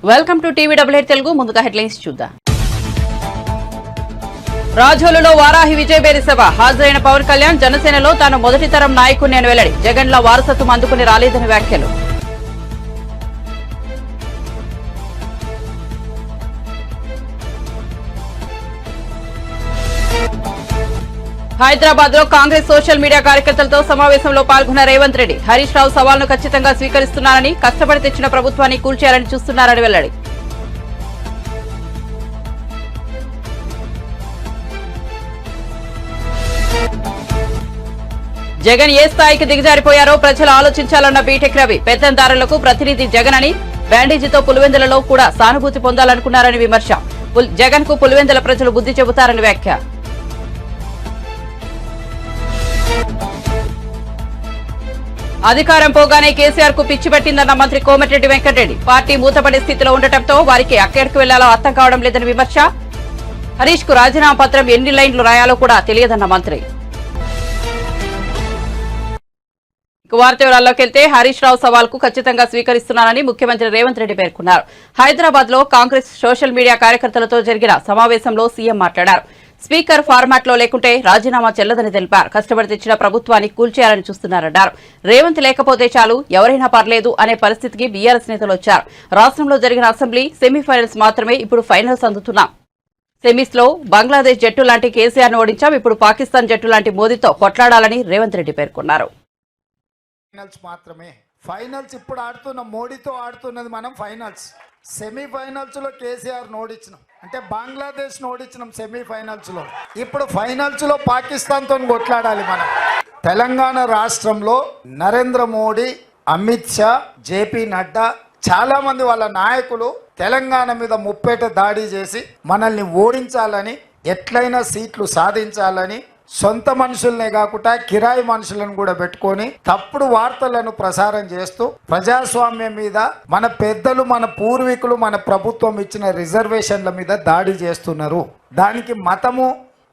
Welcome to TV double eight Telugu. ముందుగా headlines చూద్దాం. రాజోలులో వారాహి విజయబేరి సభ హాజరైన పవన్ కళ్యాణ్ జనసేనలో తాను మొదటి తరం నాయకుడిని అని వెల్లడి. జగన్ లా వారసత్వం అందుకుని రాలేదని వ్యాఖ్యలు. హైదరాబాద్ లో కాంగ్రెస్ సోషల్ మీడియా కార్యకర్తలతో సమావేశంలో పాల్గొన్న రేవంత్ రెడ్డి హరీష్ రావు సవాల్ను ఖచ్చితంగా స్వీకరిస్తున్నారని, కష్టపడి తెచ్చిన ప్రభుత్వాన్ని కూల్చేయాలని చూస్తున్నారని వెల్లడి. జగన్ ఏ స్థాయికి దిగజారిపోయారో ప్రజలు ఆలోచించాలన్న బీటెక్ రవి. పెత్తందారులకు ప్రతినిధి జగన్ అని, బ్యాండేజీతో పులివెందులలో కూడా సానుభూతి పొందాలనుకున్నారని విమర్శ. జగన్ కు పులివెందుల ప్రజలు బుద్ధి చెబుతారని వ్యాఖ్య. అధికారం పోగానే కేసీఆర్ కు పిచ్చి పెట్టిందన్న మంత్రి కోమటిరెడ్డి వెంకటరెడ్డి. పార్టీ మూతపడే స్థితిలో ఉండటంతో వారికి ఎక్కడికి వెళ్లాలో అర్థం కావడం లేదని విమర్శ. హరీష్ కు రాజీనామా పత్రం ఎన్ని లైన్లు రాయాలో కూడా తెలియదన్న మంత్రి. వార్త వివరాల్లోకి వెళ్తే హరీష్ రావు సవాల్ కు ఖచ్చితంగా స్వీకరిస్తున్నానని ముఖ్యమంత్రి రేవంత్ రెడ్డి పేర్కొన్నారు. హైదరాబాద్ లో కాంగ్రెస్ సోషల్ మీడియా కార్యకర్తలతో జరిగిన సమావేశంలో సీఎం మాట్లాడారు. స్పీకర్ ఫార్మాట్ లో లేకుంటే రాజీనామా చెల్లదని తెలిపారు. కష్టపడి తెచ్చిన ప్రభుత్వాన్ని కూల్చేయాలని చూస్తున్నారన్నారు. రేవంత్ లేకపోతే చాలు, ఎవరైనా పర్లేదు అనే పరిస్థితికి బీఆర్ఎస్ నేతలు వచ్చారు. రాష్ట్రంలో జరిగిన అసెంబ్లీ సెమీఫైనల్స్ మాత్రమే, ఇప్పుడు ఫైనల్స్ అందుతున్నాం. సెమీస్ లో బంగ్లాదేశ్ జట్టు లాంటి కేసీఆర్ ను ఓడించాం. ఇప్పుడు పాకిస్తాన్ జట్టు లాంటి మోదీతో కొట్లాడాలని రేవంత్ రెడ్డి పేర్కొన్నారు. ఫైనల్స్ ఇప్పుడు ఆడుతున్న మోడీతో ఆడుతున్నది మనం ఫైనల్స్. సెమీఫైనల్స్ లో కేసీఆర్ ఓడించినాం, అంటే బంగ్లాదేశ్ ఓడించినాం సెమీఫైనల్స్ లో. ఇప్పుడు ఫైనల్స్ లో పాకిస్తాన్ తో కొట్లాడాలి మనం. తెలంగాణ రాష్ట్రంలో నరేంద్ర మోడీ, అమిత్ షా, జేపీ నడ్డా, చాలా మంది వాళ్ళ నాయకులు తెలంగాణ మీద ముప్పేట దాడి చేసి మనల్ని ఓడించాలని, ఎట్లయినా సీట్లు సాధించాలని, సొంత మనుషులనే కాకుండా కిరాయి మనుషులను కూడా పెట్టుకొని తప్పుడు వార్తలను ప్రసారం చేస్తూ ప్రజాస్వామ్యం మీద, మన పెద్దలు, మన పూర్వీకులు, మన ప్రభుత్వం ఇచ్చిన రిజర్వేషన్ల మీద దాడి చేస్తున్నారు. దానికి మతము,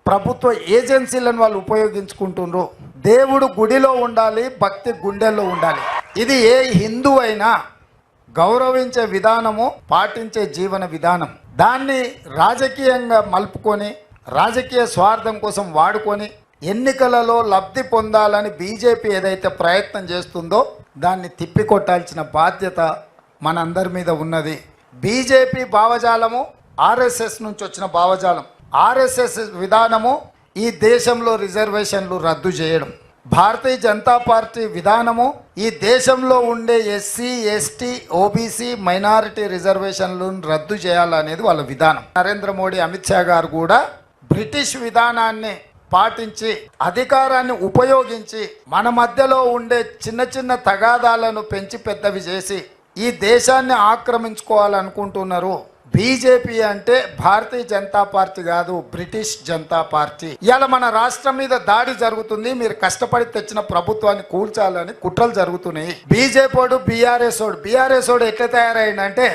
ప్రభుత్వ ఏజెన్సీలను వాళ్ళు ఉపయోగించుకుంటున్నారు. దేవుడు గుడిలో ఉండాలి, భక్తి గుండెల్లో ఉండాలి. ఇది ఏ హిందూ అయినా గౌరవించే విధానము, పాటించే జీవన విధానం. దాన్ని రాజకీయంగా మలుపుకొని, రాజకీయ స్వార్థం కోసం వాడుకొని ఎన్నికలలో లబ్ధి పొందాలని బీజేపీ ఏదైతే ప్రయత్నం చేస్తుందో దాన్ని తిప్పికొట్టాల్సిన బాధ్యత మనందరి మీద ఉన్నది. బీజేపీ భావజాలము ఆర్ఎస్ఎస్ నుంచి వచ్చిన భావజాలం. ఆర్ఎస్ఎస్ విధానము ఈ దేశంలో రిజర్వేషన్లు రద్దు చేయడం. భారతీయ జనతా పార్టీ విధానము ఈ దేశంలో ఉండే ఎస్సీ, ఎస్టీ, ఓబీసీ, మైనారిటీ రిజర్వేషన్లను రద్దు చేయాలనేది వాళ్ళ విధానం. నరేంద్ర మోడీ, అమిత్ షా గారు కూడా బ్రిటిష్ విధానాన్ని పాటించి, అధికారాన్ని ఉపయోగించి మన మధ్యలో ఉండే చిన్న చిన్న తగాదాలను పెంచి పెద్దవి చేసి ఈ దేశాన్ని ఆక్రమించుకోవాలనుకుంటున్నారు. బీజేపీ అంటే భారతీయ జనతా పార్టీ కాదు, బ్రిటిష్ జనతా పార్టీ. ఇవాళ మన రాష్ట్రం మీద దాడి జరుగుతుంది. మీరు కష్టపడి తెచ్చిన ప్రభుత్వాన్ని కూల్చాలని కుట్రలు జరుగుతున్నాయి. బీజేపీ బీఆర్ఎస్ ఓడు ఎట్లా తయారైందంటే,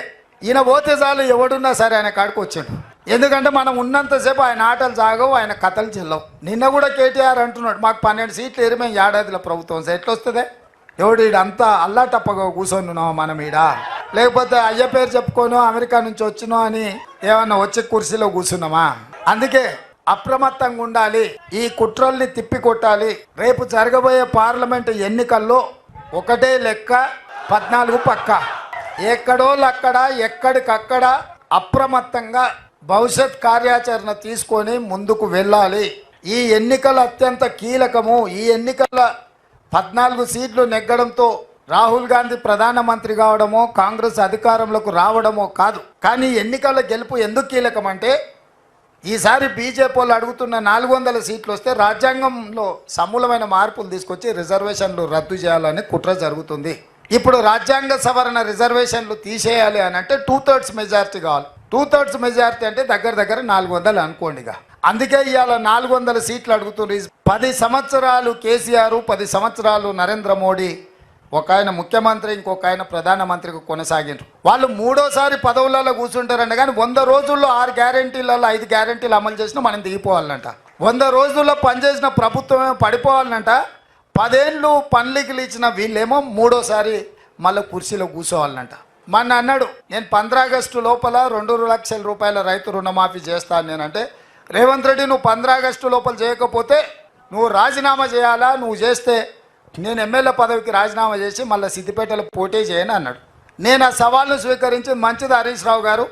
ఈయన పోతే చాలు ఎవడున్నా సరే ఆయన కాడికి వచ్చాడు. ఎందుకంటే మనం ఉన్నంతసేపు ఆయన ఆటలు సాగవు, ఆయన కథలు చెల్లవు. నిన్న కూడా కేటీఆర్ అంటున్నాడు, మాకు 12 సీట్లు ఎరిమే ఏడాదిలో ప్రభుత్వం ఎట్లా వస్తుంది? ఎవడు ఈడంతా అల్లాటప్పగా కూర్చొని ఉన్నావా మనం ఈడ? లేకపోతే అయ్య పేరు చెప్పుకోను అమెరికా నుంచి వచ్చినో అని ఏమన్నా వచ్చే కుర్చీలో కూర్చున్నామా? అందుకే అప్రమత్తంగా ఉండాలి, ఈ కుట్రల్ని తిప్పికొట్టాలి. రేపు జరగబోయే పార్లమెంటు ఎన్నికల్లో ఒకటే లెక్క, 14 పక్క. ఎక్కడోళ్ళక్కడ, ఎక్కడికక్కడ అప్రమత్తంగా భవిష్యత్ కార్యాచరణ తీసుకొని ముందుకు వెళ్ళాలి. ఈ ఎన్నికలు అత్యంత కీలకము. ఈ ఎన్నికల 14 సీట్లు నెగ్గడంతో రాహుల్ గాంధీ ప్రధానమంత్రి కావడమో, కాంగ్రెస్ అధికారంలోకి రావడమో కాదు. కానీ ఎన్నికల గెలుపు ఎందుకు కీలకం అంటే, ఈసారి బీజేపీ వాళ్ళు అడుగుతున్న 400 సీట్లు వస్తే రాజ్యాంగంలో సమూలమైన మార్పులు తీసుకొచ్చి రిజర్వేషన్లు రద్దు చేయాలని కుట్ర జరుగుతుంది. ఇప్పుడు రాజ్యాంగ సవరణ రిజర్వేషన్లు తీసేయాలి అని అంటే 2/3 మెజారిటీ కావాలి. 2/3 మెజారిటీ అంటే దగ్గర 400 అనుకోండిగా. అందుకే ఇవాళ 400 సీట్లు అడుగుతున్నారు. 10 సంవత్సరాలు కేసీఆర్, 10 సంవత్సరాలు నరేంద్ర మోడీ, ఒక ఆయన ముఖ్యమంత్రి, ఇంకొక ఆయన ప్రధానమంత్రిగా కొనసాగిండ్రు. వాళ్ళు మూడోసారి పదవులలో కూర్చుంటారంట. కానీ 100 రోజుల్లో 6 గ్యారెంటీలలో 5 గ్యారెంటీలు అమలు చేసినా మనం దిగిపోవాలంట. 100 రోజుల్లో పనిచేసిన ప్రభుత్వమే పడిపోవాలంట. 10 ఏళ్ళు పనులకి ఇచ్చిన వీళ్ళేమో మూడోసారి మళ్ళీ కుర్చీలో కూర్చోవాలంట. మొన్న అన్నాడు నేను 15 ఆగస్టు లోపల 2 లక్షల రూపాయల రైతు రుణమాఫీ చేస్తాను నేనంటే, రేవంత్ రెడ్డి నువ్వు 15 ఆగస్టు లోపల చేయకపోతే నువ్వు రాజీనామా చేయాలా, నువ్వు చేస్తే నేను ఎమ్మెల్యే పదవికి రాజీనామా చేసి మళ్ళీ సిద్దిపేటలో పోటీ చేయను అన్నాడు. నేను ఆ సవాల్ను స్వీకరించి మంచిది హరీష్ రావు గారు,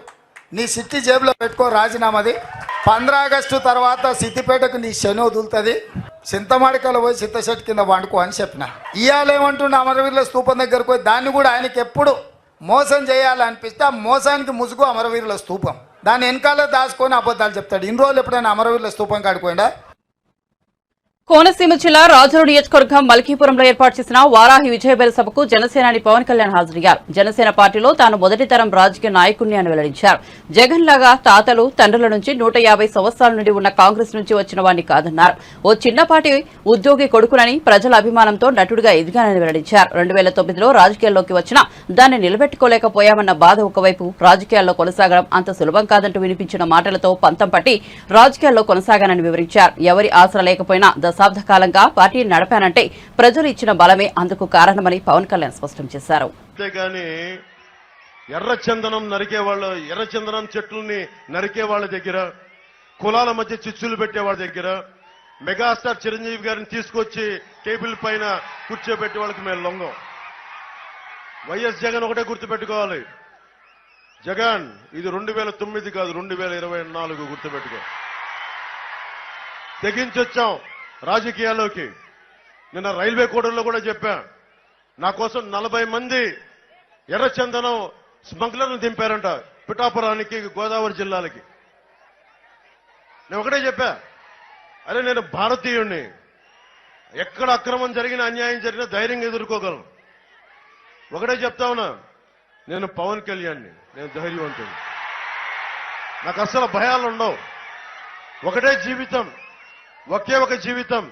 నీ సిట్టి జేబులో పెట్టుకో రాజీనామాది, 15 ఆగస్టు తర్వాత సిద్దిపేటకు నీ శని వదులుతుంది, చింతమాడికలో పోయి చింతశెట్టి కింద వండుకో అని చెప్పిన. ఇవాళ ఏమంటుండే అమరవీరుల స్తూపం దగ్గరకు పోయి దాన్ని కూడా ఆయనకి ఎప్పుడు మోసం చేయాలనిపిస్తే ఆ మోసానికి ముసుగు అమరవీరుల స్తూపం, దాన్ని వెనకాల దాచుకొని అబద్ధాలు చెప్తాడు. ఇన్ని రోజులు ఎప్పుడైనా అమరవీరుల స్తూపం కాడిపోయిందా? కోనసీమ జిల్లా రాజోలు నియోజకవర్గం మల్కీపురంలో ఏర్పాటు చేసిన వారాహి విజయబేల సభకు జనసేనాని పవన్ కళ్యాణ్ హాజరయ్యారు. జనసేన పార్టీలో తాను మొదటి తరం రాజకీయ నాయకుణ్ణి అని వెల్లడించారు. జగన్ లాగా తాతలు తండ్రుల నుంచి 150 సంవత్సరాల నుండి ఉన్న కాంగ్రెస్ నుంచి వచ్చిన వాడిని కాదన్నారు. ఓ చిన్నపాటి ఉద్యోగి కొడుకునని ప్రజల అభిమానంతో నటుడిగా ఎదిగానని వెల్లడించారు. 2009లో రాజకీయాల్లోకి వచ్చినా దాన్ని నిలబెట్టుకోలేకపోయామన్న బాధ ఒకవైపు, రాజకీయాల్లో కొనసాగడం అంత సులభం కాదంటూ వినిపించిన మాటలతో పంతం పట్టి రాజకీయాల్లో కొనసాగానని వివరించారు. ఎవరి ఆసరా లేకపోయినా దశాబ్ద కాలంగా పార్టీ నడిపానంటే ప్రజలు ఇచ్చిన బలమే అందుకు కారణమని పవన్ కళ్యాణ్ స్పష్టం చేశారు. అంతేగాని ఎర్రచందనం నరికేవాళ్ళు, ఎర్రచందనం చెట్లని నరికే వాళ్ళ దగ్గర, కులాల మధ్య చిచ్చులు పెట్టే వాళ్ళ దగ్గర, మెగాస్టార్ చిరంజీవి గారిని తీసుకొచ్చి టేబుల్ పైన కూర్చోబెట్టే వాళ్ళకి మేము లొంగం. వైఎస్ జగన్ ఒకటే గుర్తుపెట్టుకోవాలి, జగన్ ఇది 2009 కాదు 2024 గుర్తుపెట్టుకో. తెగించొచ్చాం రాజకీయాల్లోకి. నిన్న రైల్వే కోడల్లో కూడా చెప్పా, నా కోసం 40 మంది ఎర్రచందనం స్మగ్లర్లు దింపారంట పిఠాపురానికి, గోదావరి జిల్లాలకి. నేను ఒకటే చెప్పా, అరే నేను భారతీయుణ్ణి, ఎక్కడ అక్రమం జరిగినా అన్యాయం జరిగినా ధైర్యంగా ఎదుర్కోగలను. ఒకటే చెప్తా ఉన్నా, నేను పవన్ కళ్యాణ్ని, నేను ధైర్యవంతుని, నాకు అసలు భయాలు ఉండవు. ఒకటే జీవితం, ఒకే ఒక జీవితం.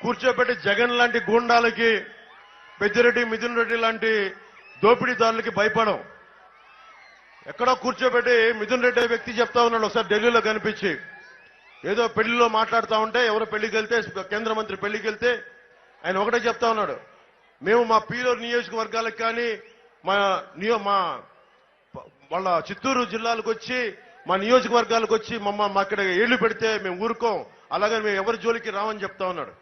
కూర్చోబెట్టి జగన్ లాంటి గూండాలకి, పెద్దిరెడ్డి మిథున్ రెడ్డి లాంటి దోపిడీదారులకి భయపడం. ఎక్కడో కూర్చోబెట్టి మిథున్ రెడ్డి వ్యక్తి చెప్తా ఉన్నాడు, ఒకసారి ఢిల్లీలో కనిపించి ఏదో పెళ్లిలో మాట్లాడుతూ ఉంటే, ఎవరో పెళ్లికి వెళ్తే, కేంద్ర మంత్రి పెళ్లికి వెళ్తే ఆయన ఒకటే చెప్తా ఉన్నాడు, మేము మా పీలూరు నియోజకవర్గాలకు కానీ మా వాళ్ళ చిత్తూరు జిల్లాలకు వచ్చి మా నియోజకవర్గాలకు వచ్చి మా అక్కడ ఏళ్లు పెడితే మేము ఊరుకోం, అలాగే మేము ఎవరి జోలికి రామని చెప్తా ఉన్నాడు.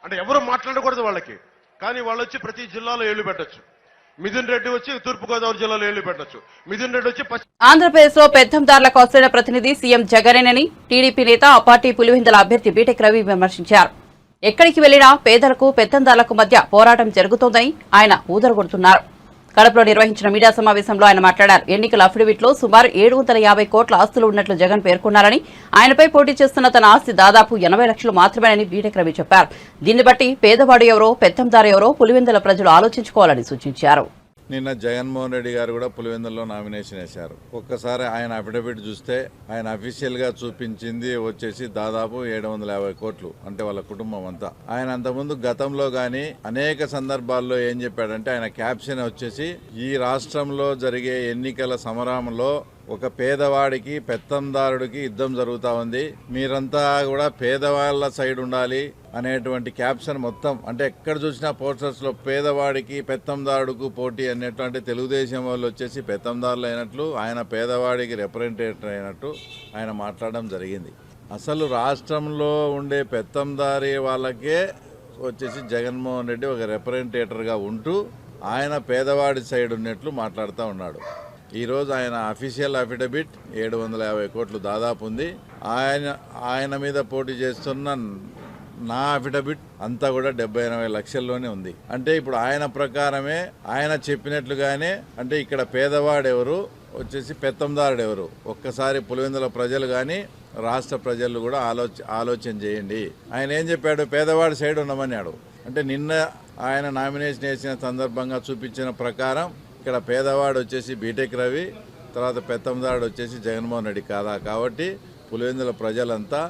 అంటే ఎవరు మాట్లాడకూడదు వాళ్ళకి, కానీ వాళ్ళు వచ్చి ప్రతి జిల్లాలో ఏళ్లు పెట్టచ్చు. మిథున్ రెడ్డి వచ్చి తూర్పుగోదావరి జిల్లాలో ఏళ్లు పెట్టచ్చు, మిథున్ రెడ్డి వచ్చి ఆంధ్రప్రదేశ్ లో పెత్తందారులకు వస్తున్న ప్రతినిధి సీఎం జగనేనని టీడీపీ నేత ఆ పార్టీ పులివెందుల అభ్యర్థి బీటెక్ రవి విమర్శించారు. ఎక్కడికి వెళ్లినా పేదలకు పెత్తందారులకు మధ్య పోరాటం జరుగుతోందని ఆయన ఊదరగొడుతున్నారు. కడపలో నిర్వహించిన మీడియా సమావేశంలో ఆయన మాట్లాడారు. ఎన్నికల అఫిడవిట్లో సుమారు 750 కోట్ల ఆస్తులు ఉన్నట్లు జగన్ పేర్కొన్నారని, ఆయనపై పోటీ చేస్తున్న తన ఆస్తి దాదాపు 80 లక్షలు మాత్రమేనని బీటెక్ రవి చెప్పారు. దీన్ని బట్టి పేదవాడు ఎవరో పెత్తందారు ఎవరో పులివెందుల ప్రజలు ఆలోచించుకోవాలని సూచించారు. నిన్న జగన్మోహన్ రెడ్డి గారు కూడా పులివెందుల్లో నామినేషన్ వేశారు. ఒక్కసారి ఆయన అఫిడవిట్ చూస్తే ఆయన అఫీషియల్ గా చూపించింది వచ్చేసి దాదాపు 750 కోట్లు, అంటే వాళ్ళ కుటుంబం అంతా. ఆయన అంతకుముందు గతంలో గాని అనేక సందర్భాల్లో ఏం చెప్పాడంటే, ఆయన క్యాప్షన్ వచ్చేసి ఈ రాష్ట్రంలో జరిగే ఎన్నికల సమరంలో ఒక పేదవాడికి పెత్తందారుడికి యుద్ధం జరుగుతా ఉంది, మీరంతా కూడా పేదవాళ్ల సైడ్ ఉండాలి అనేటువంటి క్యాప్షన్ మొత్తం. అంటే ఎక్కడ చూసినా పోస్టర్స్ లో పేదవాడికి పెత్తందారుడుకు పోటీ అన్నట్టు, అంటే తెలుగుదేశం వాళ్ళు వచ్చేసి పెత్తందారులు అయినట్లు, ఆయన పేదవాడికి రిప్రజెంటేటివ్ అయినట్టు ఆయన మాట్లాడడం జరిగింది. అసలు రాష్ట్రంలో ఉండే పెత్తందారి వాళ్ళకే వచ్చేసి జగన్మోహన్ రెడ్డి ఒక రిప్రజెంటేటర్గా ఉంటూ ఆయన పేదవాడి సైడ్ ఉన్నట్లు మాట్లాడుతూ ఉన్నాడు. ఈరోజు ఆయన అఫీషియల్ అఫిడవిట్ 750 కోట్లు దాదాపు ఉంది. ఆయన మీద పోటీ చేస్తున్న నా అఫిడవిట్ అంతా కూడా 70-80 లక్షల్లోనే ఉంది. అంటే ఇప్పుడు ఆయన ప్రకారమే, ఆయన చెప్పినట్లుగానే, అంటే ఇక్కడ పేదవాడు ఎవరు వచ్చేసి పెత్తందారుడు ఎవరు, ఒక్కసారి పులివెందుల ప్రజలు కానీ రాష్ట్ర ప్రజలు కూడా ఆలోచన చేయండి. ఆయన ఏం చెప్పాడు, పేదవాడి సైడ్ ఉండమన్నాడు. అంటే నిన్న ఆయన నామినేషన్ వేసిన సందర్భంగా చూపించిన ప్రకారం ఇక్కడ పేదవాడు వచ్చేసి బీటెక్ రవి, తర్వాత పెత్తందారుడు వచ్చేసి జగన్మోహన్ రెడ్డి కాదా. కాబట్టి పులివెందుల ప్రజలంతా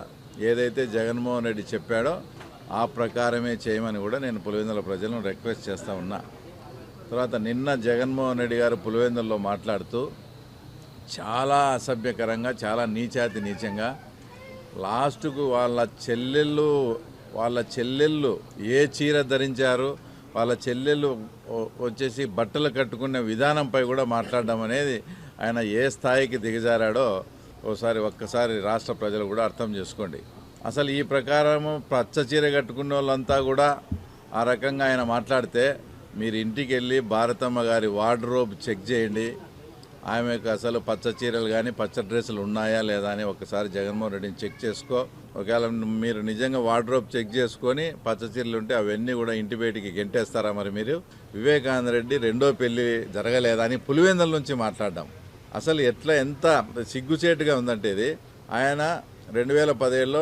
ఏదైతే జగన్మోహన్ రెడ్డి చెప్పాడో ఆ ప్రకారమే చేయమని కూడా నేను పులివెందుల ప్రజలను రిక్వెస్ట్ చేస్తూ ఉన్నా. తర్వాత నిన్న జగన్మోహన్ రెడ్డి గారు పులివెందుల్లో మాట్లాడుతూ చాలా అసభ్యకరంగా, చాలా నీచాతి నీచంగా, లాస్ట్కు వాళ్ళ చెల్లెళ్ళు ఏ చీర ధరించారు, వాళ్ళ చెల్లెళ్ళు వచ్చేసి బట్టలు కట్టుకునే విధానంపై కూడా మాట్లాడడం అనేది ఆయన ఏ స్థాయికి దిగజారాడో ఒక్కసారి రాష్ట్ర ప్రజలు కూడా అర్థం చేసుకోండి. అసలు ఈ ప్రకారము పచ్చ చీర కట్టుకున్న వాళ్ళంతా కూడా ఆ రకంగా ఆయన మాట్లాడితే మీరు ఇంటికి వెళ్ళి భారతమ్మ గారి వార్డ్రోబ్ చెక్ చేయండి. ఆమెకు అసలు పచ్చ చీరలు కానీ పచ్చ డ్రెస్సులు ఉన్నాయా లేదా అని ఒకసారి జగన్మోహన్ రెడ్డిని చెక్ చేసుకో. ఒకవేళ మీరు నిజంగా వార్డ్రోబ్ చెక్ చేసుకొని పచ్చ చీరలు ఉంటే అవన్నీ కూడా ఇంటి బయటికి గెంటేస్తారా? మరి మీరు వివేకానంద రెడ్డి రెండో పెళ్లి జరగలేదా అని పులివెందుల నుంచి మాట్లాడడం అసలు ఎంత సిగ్గుచేటుగా ఉందంటే ఇది. ఆయన 2017లో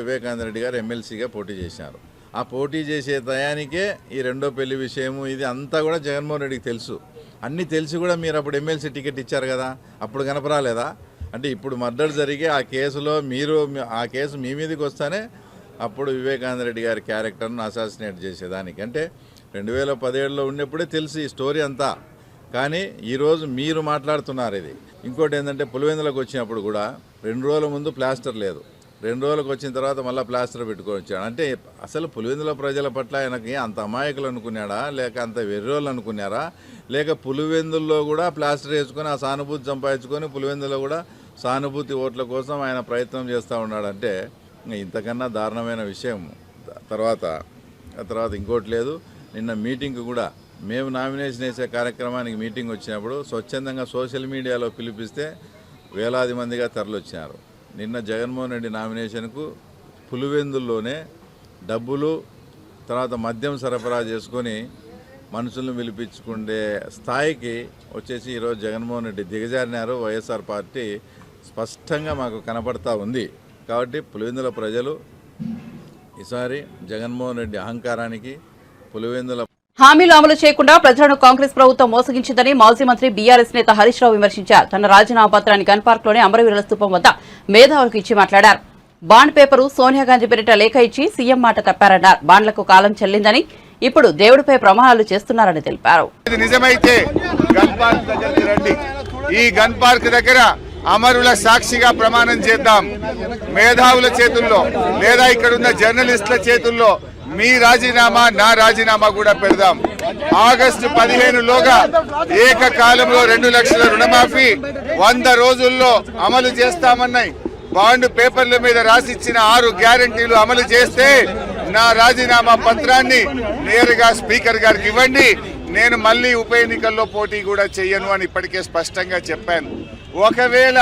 వివేకానంద రెడ్డి గారు ఎమ్మెల్సీగా పోటీ చేశారు. ఆ పోటీ చేసే టయానికే ఈ రెండో పెళ్లి విషయము ఇది అంతా కూడా జగన్మోహన్ రెడ్డికి తెలుసు. అన్నీ తెలిసి కూడా మీరు అప్పుడు ఎమ్మెల్సీ టికెట్ ఇచ్చారు కదా, అప్పుడు కనపరాలేదా? అంటే ఇప్పుడు మర్డర్ జరిగే ఆ కేసులో ఆ కేసు మీ మీదకి వస్తానే అప్పుడు వివేకానంద రెడ్డి గారి క్యారెక్టర్ను అసాసినేట్ చేసేదానికి అంటే 2017లో ఉన్నప్పుడే తెలుసు ఈ స్టోరీ అంతా. కానీ ఈరోజు మీరు మాట్లాడుతున్నారు ఇది. ఇంకోటి ఏంటంటే పులివెందులకు వచ్చినప్పుడు కూడా 2 రోజుల ముందు ప్లాస్టర్ లేదు, 2 రోజులకు వచ్చిన తర్వాత మళ్ళీ ప్లాస్టర్ పెట్టుకొని వచ్చాడు. అంటే అసలు పులివెందుల ప్రజల పట్ల ఆయనకి అంత అమాయకులు అనుకున్నాడా, లేక అంత వెర్రోళ్ళు అనుకున్నారా, లేక పులివెందుల్లో కూడా ప్లాస్టర్ వేసుకొని ఆ సానుభూతి సంపాదించుకొని పులివెందులో కూడా సానుభూతి ఓట్ల కోసం ఆయన ప్రయత్నం చేస్తూ ఉన్నాడంటే ఇంతకన్నా దారుణమైన విషయం. తర్వాత ఇంకోటి లేదు. నిన్న మీటింగ్ కూడా మేము నామినేషన్ వేసే కార్యక్రమానికి మీటింగ్ వచ్చినప్పుడు స్వచ్ఛందంగా సోషల్ మీడియాలో పిలిపిస్తే వేలాది మందిగా తరలివచ్చినారు. నిన్న జగన్మోహన్ రెడ్డి నామినేషన్కు పులివెందుల్లోనే డబ్బులు తర్వాత మద్యం సరఫరా చేసుకొని మనుషులను పిలిపించుకునే స్థాయికి వచ్చేసి ఈరోజు జగన్మోహన్ రెడ్డి దిగజారినారు. వైఎస్ఆర్ పార్టీ స్పష్టంగా మాకు కనపడతా ఉంది. కాబట్టి పులివెందుల ప్రజలు ఈసారి జగన్మోహన్ రెడ్డి అహంకారానికి పులివెందుల హామీలు అమలు చేయకుండా ప్రజలను కాంగ్రెస్ ప్రభుత్వం మోసగించిందని మాజీ మంత్రి బీఆర్ఎస్ నేత హరీష్ రావు విమర్శించారు. తన రాజీనామా పత్రాన్ని గన్ పార్క్ లోని అమరవీరుల స్థూపం వద్ద మేధావులకు ఇచ్చి మాట్లాడారు. బాండ్ పేపరు సోనియా గాంధీ పేరిట లేఖ ఇచ్చి సీఎం మాట తప్పారన్నారు. బాండ్లకు కాలం చెల్లిందని ఇప్పుడు దేవుడిపై ప్రమాణాలు చేస్తున్నారని తెలిపారు. నిజమైతే గన్ పార్క్ దగ్గరికి రండి. ఈ గన్ పార్క్ దగ్గర అమరుల సాక్షిగా ప్రమాణం చేద్దాం. మేధావుల చేతుల్లో లేదా ఇక్కడున్న జర్నలిస్టుల చేతుల్లో మీ రాజీనామా నా రాజీనామా కూడా పెడదాం. ఆగస్టు 15లోగా ఏకకాలంలో 2 లక్షల రుణమాఫీ 100 రోజుల్లో అమలు చేస్తామన్నాయి. బాండ్ పేపర్ల మీద రాసిచ్చిన 6 గ్యారంటీలు అమలు చేస్తే నా రాజీనామా పత్రాన్ని నేరుగా స్పీకర్ గారికి ఇవ్వండి. నేను మళ్ళీ ఉప ఎన్నికల్లో పోటీ కూడా చెయ్యను అని ఇప్పటికే స్పష్టంగా చెప్పాను. ఒకవేళ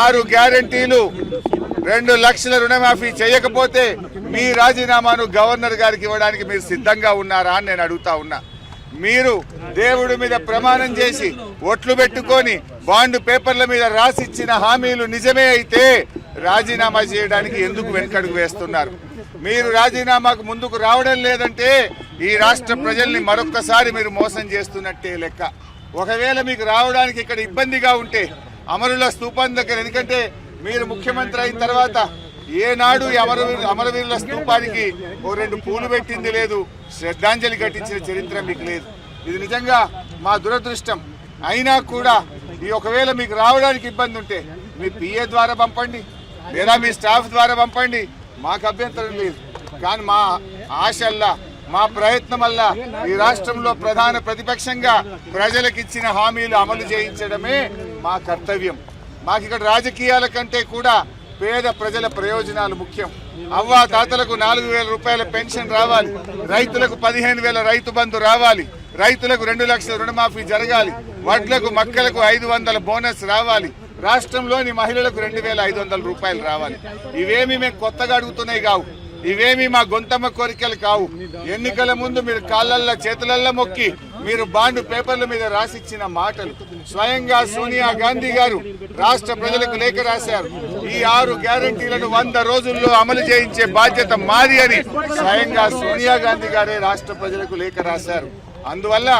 6 గ్యారంటీలు 2 లక్షల రుణమాఫీ చేయకపోతే మీ రాజీనామాను గవర్నర్ గారికి ఇవ్వడానికి మీరు సిద్ధంగా ఉన్నారా అని నేను అడుగుతా ఉన్నా. మీరు దేవుడి మీద ప్రమాణం చేసి ఒట్లు పెట్టుకొని బాండ్ పేపర్ల మీద రాసిచ్చిన హామీలు నిజమే అయితే రాజీనామా చేయడానికి ఎందుకు వెనకడుగు వేస్తున్నారు? మీరు రాజీనామాకు ముందుకు రావడం లేదంటే ఈ రాష్ట్ర ప్రజల్ని మరొక్కసారి మీరు మోసం చేస్తున్నట్టే లెక్క. ఒకవేళ మీకు రావడానికి ఇక్కడ ఇబ్బందిగా ఉంటే అమరుల స్తూపం దగ్గర, ఎందుకంటే మీరు ముఖ్యమంత్రి అయిన తర్వాత ఏనాడు అమరవీరుల స్తూపానికి 2 పూలు పెట్టింది లేదు, శ్రద్ధాంజలి ఘటించిన చరిత్ర మీకు లేదు. ఇది నిజంగా మా దురదృష్టం. అయినా కూడా ఈ ఒకవేళ మీకు రావడానికి ఇబ్బంది ఉంటే మీ పిఏ ద్వారా పంపండి లేదా మీ స్టాఫ్ ద్వారా పంపండి, మాకు అభ్యంతరం లేదు. కానీ మా ఆశల్లా మా ప్రయత్నం వల్ల ఈ రాష్ట్రంలో ప్రధాన ప్రతిపక్షంగా ప్రజలకు ఇచ్చిన హామీలు అమలు చేయించడమే మా కర్తవ్యం. మాకు ఇక్కడ రాజకీయాల కంటే కూడా పేద ప్రజల ప్రయోజనాలు ముఖ్యం. అవ్వా తాతలకు 4,000 రూపాయల పెన్షన్ రావాలి, రైతులకు 15,000 రైతు బంధు రావాలి, రైతులకు 2 లక్షల రుణమాఫీ జరగాలి, వడ్లకు మక్కలకు 500 బోనస్ రావాలి, రాష్ట్రంలోని మహిళలకు 2,500 రూపాయలు రావాలి. ఇవేమి మేము కొత్తగా అడుగుతున్నాయి కావు, ఇవేమి మా గొంతమ్మ కోరికలు కావు. ఎన్నికల ముందు మీరు కాళ్ళల్లో చేతులల్లో మొక్కి మీరు బాండ్ పేపర్ల మీద రాసిచ్చిన మాటలు. స్వయంగా సోనియా గాంధీ గారు రాష్ట్ర ప్రజలకు లేఖ రాశారు. ఈ 6 గ్యారంటీలను 100 రోజుల్లో అమలు చేయించే బాధ్యత మాది అని స్వయంగా సోనియా గాంధీ గారే రాష్ట్ర ప్రజలకు లేఖ రాశారు. అందువల్ల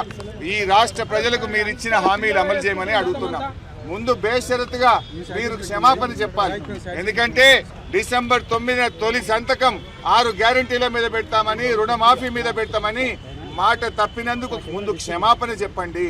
ఈ రాష్ట్ర ప్రజలకు మీరు ఇచ్చిన హామీలు అమలు చేయమని అడుగుతున్నాం. ముందు బేషరతుగా మీరు క్షమాపణ చెప్పాలి. ఎందుకంటే డిసెంబర్ 9న తొలి సంతకం 6 గ్యారంటీల మీద పెడతామని, రుణమాఫీ మీద పెడతామని మాట తప్పినందుకు ముందు క్షమాపణ చెప్పండి.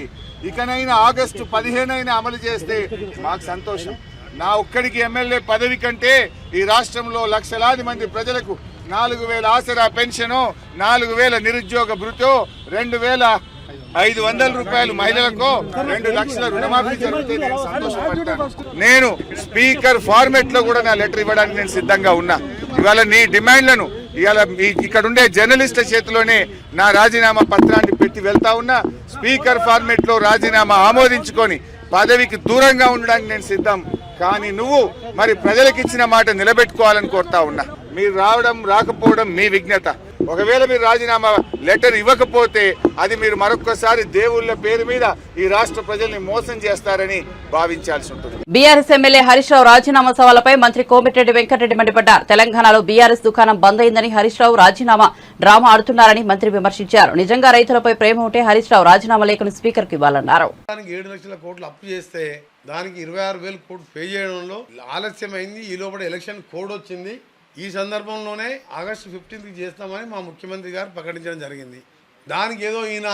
ఇకనైనా ఆగస్టు 15 అమలు చేస్తే మాకు సంతోషం. నా ఒక్కడికి ఎమ్మెల్యే పదవి కంటే ఈ రాష్ట్రంలో లక్షలాది మంది ప్రజలకు 4,000 ఆసరా పెన్షన్, 4,000 నిరుద్యోగ భృతో, 2,500 రూపాయలు మహిళలకు, 2 లక్షల రుణమాఫీ జరిగితే నేను సంతోషపడతాను. నేను స్పీకర్ ఫార్మెట్ లో కూడా నా లెటర్ ఇవ్వడానికి నేను సిద్ధంగా ఉన్నా. ఇవాళ నీ డిమాండ్లను ఇవాళ ఇక్కడ ఉండే జర్నలిస్టుల చేతిలోనే నా రాజీనామా పత్రాన్ని పెట్టి వెళ్తా ఉన్నా. స్పీకర్ ఫార్మెట్ లో రాజీనామా ఆమోదించుకొని పదవికి దూరంగా ఉండడానికి నేను సిద్ధం. కానీ నువ్వు మరి ప్రజలకు ఇచ్చిన మాట నిలబెట్టుకోవాలని కోరుతా ఉన్నా. మీరు రావడం రాకపోవడం మీ విజ్ఞత. ఒకవేళ మీరు రాజీనామా లెటర్ ఇవ్వకపోతే అది మీరు మరొకసారి దేవుళ్ళ పేరు మీద ఈ రాష్ట్ర ప్రజల్ని మోసం చేస్తారని భావించాల్సి ఉంటుంది. బీఆర్ఎస్ ఎమ్మెల్యే హరీష్ రావు రాజీనామా సవాలపై మంత్రి కోమటిరెడ్డి వెంకటరెడ్డి మండిపడ్డారు. తెలంగాణలో బీఆర్ఎస్ దుకాణం బంద్ అయిందని హరీష్ రావు రాజీనామా డ్రామా ఆడుతున్నారని మంత్రి విమర్శించారు. నిజంగా రైతులపై ప్రేమ ఉంటే హరీష్ రావు రాజీనామా లేఖను స్పీకర్ కు ఇవ్వాలన్నారు. 7 లక్షల కోట్లు అప్పు చేస్తే దానికి 26,000 కోట్లు పే చేయడంలో ఆలస్యమైంది. ఈ లోపల ఎలక్షన్ కోడ్ వచ్చింది. ఈ సందర్భంలోనే ఆగస్టు 15కి చేస్తామని మా ముఖ్యమంత్రి గారు ప్రకటించడం జరిగింది. దానికి ఏదో ఈయన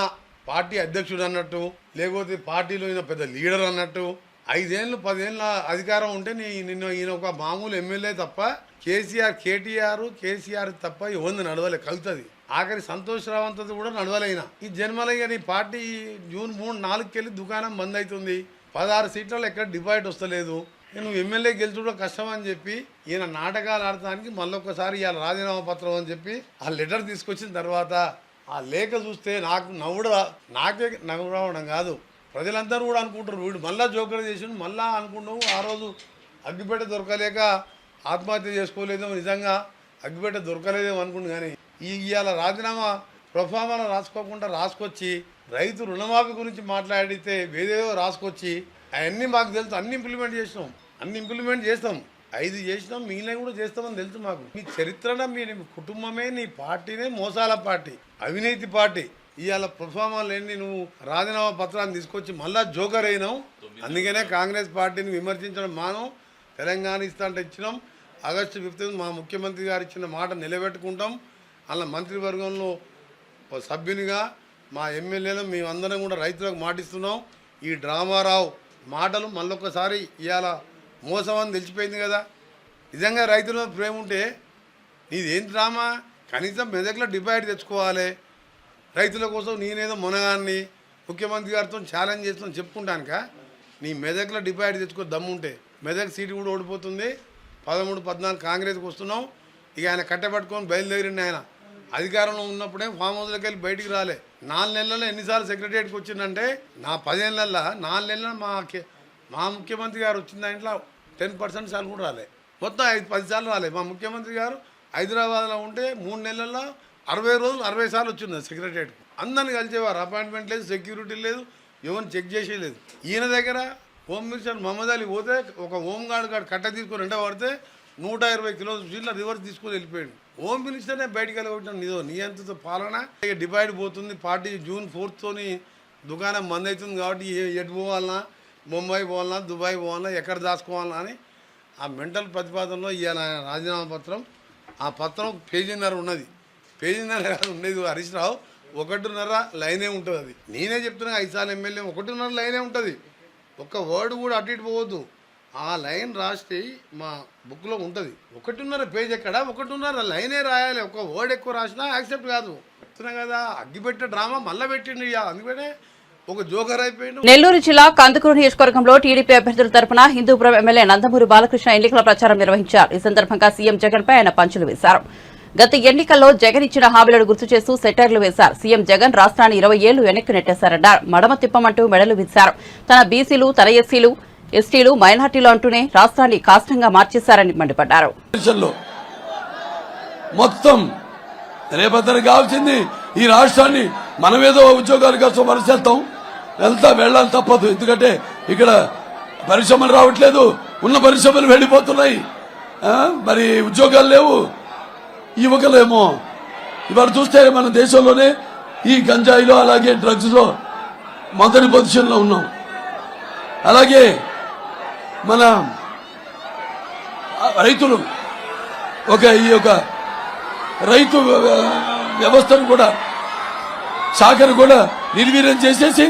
పార్టీ అధ్యక్షుడు అన్నట్టు, లేకపోతే పార్టీలో ఈయన పెద్ద లీడర్ అన్నట్టు, 5 ఏళ్ళు 10 ఏళ్ళ అధికారం ఉంటే ఈయన ఒక మామూలు ఎమ్మెల్యే తప్ప కేసీఆర్ తప్ప ఎవరిని నడవలే. కలుతుంది ఆఖరి సంతోష్ రావంతది కూడా నడవలేనా. ఈ జన్మలయ్య నీ పార్టీ జూన్ 3, 4కి వెళ్ళి దుకాణం బంద్ అవుతుంది. 16 సీట్లలో ఎక్కడ డిపాజిట్ వస్తలేదు. నువ్వు ఎమ్మెల్యే గెలుచుకోవడం కష్టం అని చెప్పి ఈయన నాటకాలు ఆడటానికి మళ్ళొక్కసారి ఇవాళ రాజీనామా పత్రం అని చెప్పి ఆ లెటర్ తీసుకొచ్చిన తర్వాత ఆ లేఖ చూస్తే నాకే నవ్వు రావడం కాదు, ప్రజలందరూ కూడా అనుకుంటారు వీడు మళ్ళా జోకర్ చేసి మళ్ళా అనుకుంటాము. ఆ రోజు అగ్గిపెట్ట దొరకలేక ఆత్మహత్య చేసుకోలేదేమో, నిజంగా అగ్గిపెట్ట దొరకలేదేమో అనుకుంటు. కానీ ఇవాళ రాజీనామా ప్రొఫామాలో రాసుకొచ్చి రైతు రుణమాఫీ గురించి మాట్లాడితే వేదేదో రాసుకొచ్చి అవన్నీ మాకు తెలుసు. అన్ని ఇంప్లిమెంట్ చేస్తాం 5 చేసినాం, మిగిలిన కూడా చేస్తామని తెలుసు మాకు. మీ చరిత్ర మీ కుటుంబమే నీ పార్టీనే మోసాల పార్టీ, అవినీతి పార్టీ. ఇవాళ ప్రొఫామాలు ఏంటి, నువ్వు రాజీనామా పత్రాన్ని తీసుకొచ్చి మళ్ళా జోకర్ అయినావు. అందుకనే కాంగ్రెస్ పార్టీని విమర్శించడం మానం. తెలంగాణ ఇస్తా అంటే ఇచ్చినాం. ఆగస్టు 15 మా ముఖ్యమంత్రి గారు ఇచ్చిన మాట నిలబెట్టుకుంటాం. అలా మంత్రివర్గంలో సభ్యునిగా మా ఎమ్మెల్యేలు మేమందరం కూడా రైతులకు మాటిస్తున్నాం. ఈ డ్రామారావు మాటలు మళ్ళొక్కసారి ఇవాళ మోసం అని తెలిసిపోయింది కదా. నిజంగా రైతుల ప్రేమ ఉంటే నీదేం డ్రామా, కనీసం మెదక్లో డిపాజిట్ తెచ్చుకోవాలి. రైతుల కోసం నేనేదో మునగాన్ని ముఖ్యమంత్రి గారితో ఛాలెంజ్ చేస్తున్నాను చెప్పుకుంటానుక. నీ మెదక్లో డిపాజిట్ తెచ్చుకో దమ్ముంటే. మెదక్ సీటు కూడా ఓడిపోతుంది. 13, 14 కాంగ్రెస్కి వస్తున్నాం. ఇక ఆయన కట్టబట్టుకొని బయలుదేరిండి. ఆయన అధికారంలో ఉన్నప్పుడే ఫామ్ హౌస్లోకి వెళ్ళి బయటికి రాలే. 4 నెలల్లో ఎన్నిసార్లు సెక్రటరియట్కి వచ్చిందంటే నా 10 ఏళ్ళల్లో 4 నెలల్లో మా ముఖ్యమంత్రి గారు వచ్చిన దాంట్లో 10% సార్లు కూడా రాలే. మొత్తం 5-10 సార్లు రాలే. మా ముఖ్యమంత్రి గారు హైదరాబాద్లో ఉంటే 3 నెలల్లో 60 రోజులు 60 సార్లు వచ్చింది సెక్రటరియట్కి. అందరిని కలిసేవారు. అపాయింట్మెంట్ లేదు, సెక్యూరిటీ లేదు, ఎవరిని చెక్ చేసేయలేదు. ఈయన దగ్గర హోమ్ మినిస్టర్ మహమ్మద్ అలీ పోతే ఒక హోమ్ గార్డ్ కట్ట తీసుకొని రెండో పడితే 120 కిలోమీటర్ల రివర్స్ తీసుకొని వెళ్ళిపోయాడు. హోమ్ మినిస్టర్నే బయటికి వెళ్ళగొట్టిన నీ అంతతో పాలన. ఇక డివైడ్ పోతుంది. పార్టీ జూన్ 4తోని దుకాణం బంద్ అవుతుంది కాబట్టి ఎటు పోవాలన్నా, ముంబై పోవాలన్నా, దుబాయ్ పోవాలన్నా, ఎక్కడ దాచుకోవాలన్నా అని ఆ మెంటల్ ప్రతిపాదనలో ఇవాళ రాజీనామా పత్రం. ఆ పత్రం పేజీన్నర ఉన్నది. పేజీన్నర ఉండేది హరీష్ రావు 1.5 లైనే ఉంటుంది. అది నేనే చెప్తున్నా 5 సార్లు ఎమ్మెల్యే 1.5 లైనే ఉంటుంది. ఒక్క వర్డ్ కూడా అటు ఇటు పోవద్దు. ఆ లైన్ రాస్తే మా బుక్లో ఉంటుంది. 1.5 పేజ్ ఎక్కడ, 1.5 లైనే రాయాలి. ఒక వర్డ్ ఎక్కువ రాసినా యాక్సెప్ట్ కాదు. చెప్తున్నాం కదా, అగ్గిపెట్టే డ్రామా మళ్ళీ పెట్టిండు. అందుకనే ఒక జోకర్ అయిపోయింది. నెల్లూరు జిల్లా కందుకూరు నియోజకవర్గంలో టీడీపీ అభ్యర్థుల తరపున హిందూపురం ఎమ్మెల్యే నందమూరి బాలకృష్ణ ఎన్నికల ప్రచారం నిర్వహించారు. ఈ సందర్భంగా సీఎం జగన్ పై ఆయన పంచులు వేశారు. గత ఎన్నికల్లో జగన్ ఇచ్చిన హామీలను గుర్తు చేస్తూ సెటైర్లు వేశారు. సీఎం జగన్ రాష్ట్రాన్ని 20 ఏళ్లు వెనక్కి నెట్టేశారన్నారు. మడమ తిప్పమంటూ మెడలు విచ్చారు. తన బీసీలు, తన ఎస్సీలు, ఎస్టీలు, మైనార్టీలు అంటూనే రాష్ట్రాన్ని కాష్టంగా మార్చేశారని మండిపడ్డారు. మొత్తం రేపొద్దున కావాల్సింది ఈ రాష్ట్రాన్ని మనమేదో ఉద్యోగాల కోసం వెళ్తాం వెళ్ళాలి తప్పదు. ఎందుకంటే ఇక్కడ పరిశ్రమలు రావట్లేదు, ఉన్న పరిశ్రమలు వెళ్ళిపోతున్నాయి, మరి ఉద్యోగాలు లేవు. యువకులేమో ఇవాళ చూస్తే మన దేశంలోనే ఈ గంజాయిలో అలాగే డ్రగ్స్ లో మొదటి పొజిషన్లో ఉన్నాం. అలాగే మన రైతులు ఈ యొక్క రైతు వ్యవస్థను కూడా శాఖను కూడా నిర్వీర్యం చేసేసి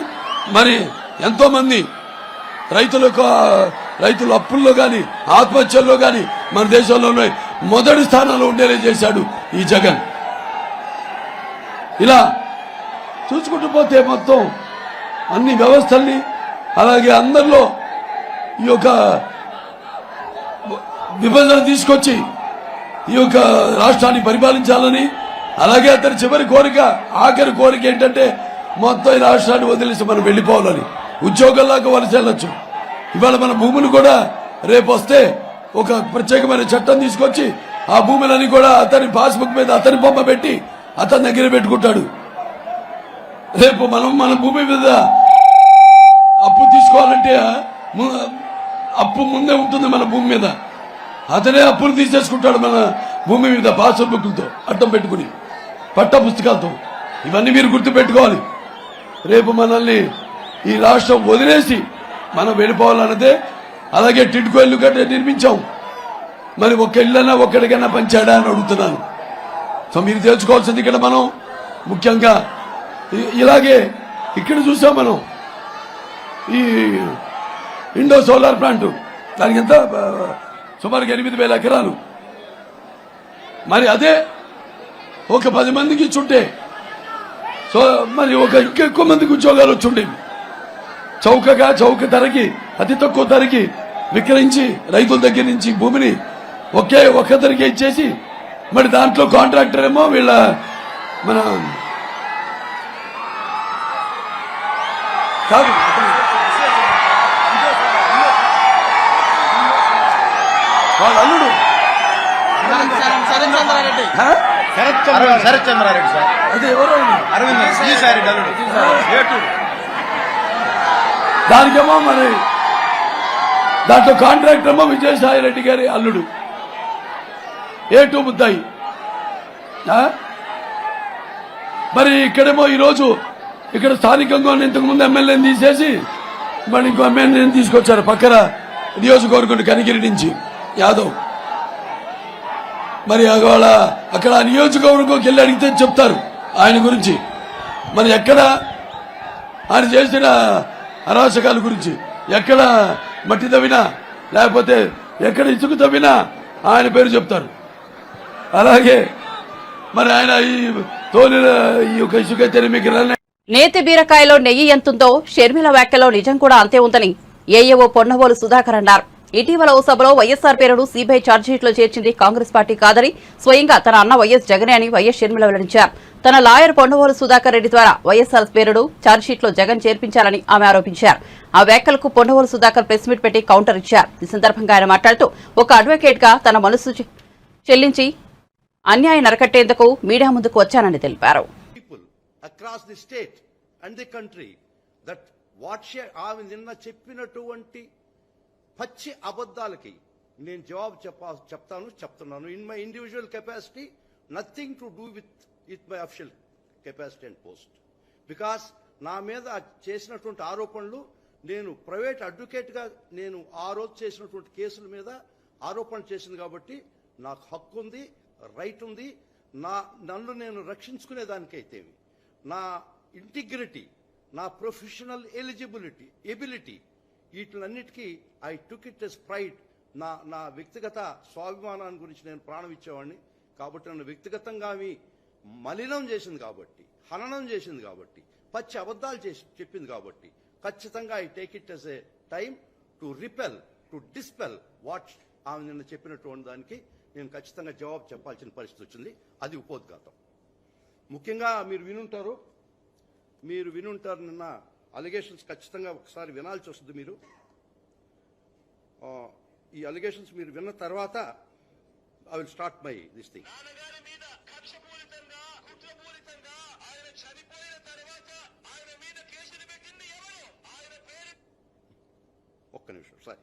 మరి ఎంతో మంది రైతుల అప్పుల్లో కానీ ఆత్మహత్యల్లో కానీ మన దేశంలోనే మొదటి స్థానంలో ఉండేలా చేశాడు ఈ జగన్. ఇలా చూసుకుంటూ పోతే మొత్తం అన్ని వ్యవస్థల్ని అలాగే అందరిలో ఈ యొక్క విభజన తీసుకొచ్చి ఈ యొక్క రాష్ట్రాన్ని పరిపాలించాలని, అలాగే అతని చివరి కోరిక, ఆఖరి కోరిక ఏంటంటే మొత్తం ఈ రాష్ట్రాన్ని వదిలేసి మనం వెళ్ళిపోవాలని, ఉద్యోగాల్లాగా వలస వెళ్ళొచ్చు. ఇవాళ మన భూములు కూడా రేపు వస్తే ఒక ప్రత్యేకమైన చట్టం తీసుకొచ్చి ఆ భూములని కూడా అతని పాస్బుక్ మీద అతని బొమ్మ పెట్టి అతని దగ్గర పెట్టుకుంటాడు. రేపు మనం మన భూమి మీద అప్పు తీసుకోవాలంటే అప్పు ముందే ఉంటుంది మన భూమి మీద. అతనే అప్పులు తీసేసుకుంటాడు మన భూమి మీద పాస్బుక్లతో అడ్డం పెట్టుకుని, పట్ట పుస్తకాలతో. ఇవన్నీ మీరు గుర్తుపెట్టుకోవాలి. రేపు మనల్ని ఈ రాష్ట్రం వదిలేసి మనం వెళ్ళిపోవాలన్నదే. అలాగే టిడ్కో ఇల్లు కంటే నిర్మించాం, మరి ఒక ఇల్లన్నా ఒక్కడికన్నా పంచాడా అని అడుగుతున్నాను. సో మీరు తెలుసుకోవాల్సింది ఇక్కడ మనం ముఖ్యంగా ఇలాగే ఇక్కడ చూసాం మనం ఈ ఇండో సోలార్ ప్లాంట్, దానికి ఎంత సుమారుగా 8,000 ఎకరాలు. మరి అదే ఒక 10 మందికి ఇచ్చుంటే సో మరి ఒక ఇంకెక్కువ మందికి ఉద్యోగాలు వచ్చుండేవి. చౌక ధరకి, అతి తక్కువ ధరకి విక్రయించి రైతుల దగ్గర నుంచి భూమిని ఒక్క ధరకే ఇచ్చేసి, మరి దాంట్లో కాంట్రాక్టర్ ఏమో వీళ్ళ మన కాదు వాళ్ళ అల్లుడు శరత్ చంద్రారెడ్డి సార్, అదే ఎవరో దానికేమో మరి దాంట్లో కాంట్రాక్టర్ ఏమో విజయసాయి రెడ్డి గారి అల్లుడు A2 ముద్దాయి. మరి ఇక్కడేమో ఈరోజు ఇక్కడ స్థానికంగా ఇంతకుముందు ఎమ్మెల్యేని తీసేసి మరి ఇంకో ఎమ్మెల్యేని తీసుకొచ్చారు పక్కన నియోజకవర్గం కనిగిరి నుంచి యాదవ్. మరి వాళ్ళ అక్కడ నియోజకవర్గంకి వెళ్ళి అడిగితే చెప్తారు ఆయన గురించి. మరి ఎక్కడ ఆయన చేసిన అరాచకాల గురించి, ఎక్కడ మట్టి తవ్వినా లేకపోతే ఎక్కడ ఇసుక తవ్వినా ఆయన పేరు చెప్తారు. అలాగే మరి ఆయన ఈ తోలిన ఈ యొక్క ఇసుక తెరిమికి నేతి బీరకాయలో నెయ్యి ఎంతుందో షర్మిల వ్యాఖ్యలో నిజం కూడా అంతే ఉందని ఏఏఓ పొన్నవోలు సుధాకర్ అన్నారు. ఇటీవల ఓ సభలో వైఎస్సార్ పేరును సీబీఐ ఛార్జ్షీట్లో చేర్చింది కాంగ్రెస్ పార్టీ కాదని స్వయంగా తన అన్న వైఎస్ జగనే అని వైఎస్ షర్మిల వెల్లడించారు. తన లాయర్ పొన్నవోలు సుధాకర్ రెడ్డి ద్వారా వైఎస్సార్ పేరును ఛార్జ్షీట్లో జగన్ చేర్పించాలని ఆమె ఆరోపించారు. ఆ వ్యాఖ్యలకు పొన్నవోలు సుధాకర్ ప్రెస్ మీట్ పెట్టి కౌంటర్ ఇచ్చారు. ఈ సందర్భంగా ఆయన మాట్లాడుతూ ఒక అడ్వకేట్ గా తన మనసు చెల్లించి అన్యాయం నరకట్టేందుకు మీడియా ముందుకు వచ్చానని తెలిపారు. across the state and the country that what she ఆమె నిన్న చెప్పినటువంటి పచ్చి అబద్ధాలకి నేను జవాబు చెప్తున్నాను. In my individual capacity, nothing to do with my official capacity and post. Because నా మీద చేసినటువంటి ఆరోపణలు, నేను ప్రైవేట్ అడ్వకేట్గా నేను ఆ రోజు చేసినటువంటి కేసుల మీద ఆరోపణలు చేసింది కాబట్టి నాకు హక్కు ఉంది, రైట్ ఉంది. నన్ను నేను రక్షించుకునేదానికైతే నా ఇంటిగ్రిటీ, నా ప్రొఫెషనల్ ఎబిలిటీ వీటిలన్నిటికీ I took it as pride. నా వ్యక్తిగత స్వాభిమానాన్ని గురించి నేను ప్రాణం ఇచ్చేవాడిని. కాబట్టి నన్ను వ్యక్తిగతంగా మలినం చేసింది కాబట్టి, హననం చేసింది కాబట్టి, పచ్చి అబద్ధాలు చెప్పింది కాబట్టి ఖచ్చితంగా I take it as a time to dispel what ఆమె నిన్న చెప్పినటువంటి దానికి నేను ఖచ్చితంగా జవాబు చెప్పాల్సిన పరిస్థితి వచ్చింది. అది ఉపోద్ఘాతం. ముఖ్యంగా మీరు వినుంటారు నిన్న అలిగేషన్స్ ఖచ్చితంగా ఒకసారి వినాల్సి వస్తుంది. మీరు ఈ అలిగేషన్స్ మీరు విన్న తర్వాత I will start my this thing. ఒక్క నిమిషం సార్.